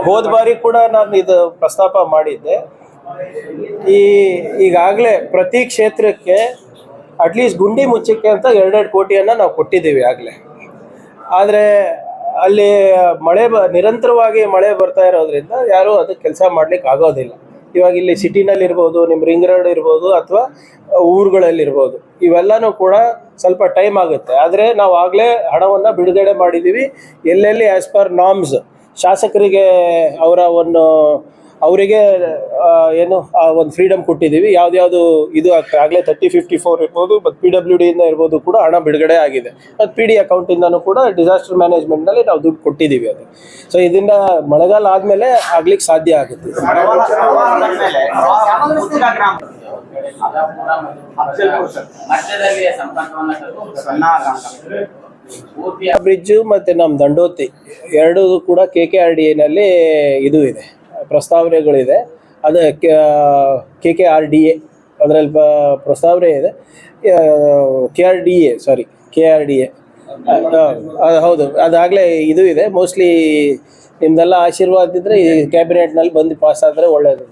ಹೋದ ಬಾರಿ ಕೂಡ ನಾನು ಇದು ಪ್ರಸ್ತಾಪ ಮಾಡಿದ್ದೆ. ಈಗಾಗಲೇ ಪ್ರತಿ ಕ್ಷೇತ್ರಕ್ಕೆ ಅಟ್ಲೀಸ್ಟ್ ಗುಂಡಿ ಮುಚ್ಚಕ್ಕೆ ಅಂತ 2 ಕೋಟಿಯನ್ನು ನಾವು ಕೊಟ್ಟಿದ್ದೀವಿ ಆಗಲೇ. ಆದರೆ ಅಲ್ಲಿ ನಿರಂತರವಾಗಿ ಮಳೆ ಬರ್ತಾ ಇರೋದ್ರಿಂದ ಯಾರೂ ಅದಕ್ಕೆ ಕೆಲಸ ಮಾಡ್ಲಿಕ್ಕೆ ಆಗೋದಿಲ್ಲ. ಇವಾಗ ಇಲ್ಲಿ ಸಿಟಿನಲ್ಲಿ ಇರ್ಬೋದು, ನಿಮ್ಮ ರಿಂಗ್ ರೋಡ್ ಇರ್ಬೋದು, ಅಥವಾ ಊರುಗಳಲ್ಲಿರ್ಬೋದು, ಇವೆಲ್ಲನೂ ಕೂಡ ಸ್ವಲ್ಪ ಟೈಮ್ ಆಗುತ್ತೆ. ಆದರೆ ನಾವು ಆಗಲೇ ಹಣವನ್ನು ಬಿಡುಗಡೆ ಮಾಡಿದ್ದೀವಿ. ಎಲ್ಲೆಲ್ಲಿ ಆ್ಯಸ್ ಪರ್ ನಾರ್ಮ್ಸ್ ಶಾಸಕರಿಗೆ ಅವರಿಗೆ ಏನು ಒಂದು ಫ್ರೀಡಮ್ ಕೊಟ್ಟಿದ್ದೀವಿ. ಯಾವ್ದು ಇದು ಆಗಲೇ 3054 ಇರ್ಬೋದು, ಮತ್ತು PWD ಇಂದ ಇರ್ಬೋದು ಕೂಡ ಹಣ ಬಿಡುಗಡೆ ಆಗಿದೆ. ಮತ್ತು PD ಅಕೌಂಟಿಂದನೂ ಕೂಡ ಡಿಸಾಸ್ಟರ್ ಮ್ಯಾನೇಜ್ಮೆಂಟ್ನಲ್ಲಿ ನಾವು ದುಡ್ಡು ಕೊಟ್ಟಿದ್ದೀವಿ. ಅದು ಸೊ ಇದರಿಂದ ಮಳೆಗಾಲ ಆದಮೇಲೆ ಆಗ್ಲಿಕ್ಕೆ ಸಾಧ್ಯ ಆಗುತ್ತೆ. ಬ್ರಿಡ್ಜು ಮತ್ತು ನಮ್ಮ ದಂಡೋತಿ ಎರಡೂ ಕೂಡ KKRDA ಇದು ಇದೆ, ಪ್ರಸ್ತಾವನೆಗಳಿದೆ. ಅದು KKRDA ಅದರಲ್ಲಿ ಪ್ರಸ್ತಾವನೆ ಇದೆ. KRDA ಹೌದು, ಅದಾಗಲೇ ಇದು ಇದೆ. ಮೋಸ್ಟ್ಲಿ ನಿಮ್ದೆಲ್ಲ ಆಶೀರ್ವಾದ ಇದ್ದರೆ ಈ ಕ್ಯಾಬಿನೆಟ್ನಲ್ಲಿ ಬಂದು ಪಾಸ್ ಆದರೆ ಒಳ್ಳೆಯದು.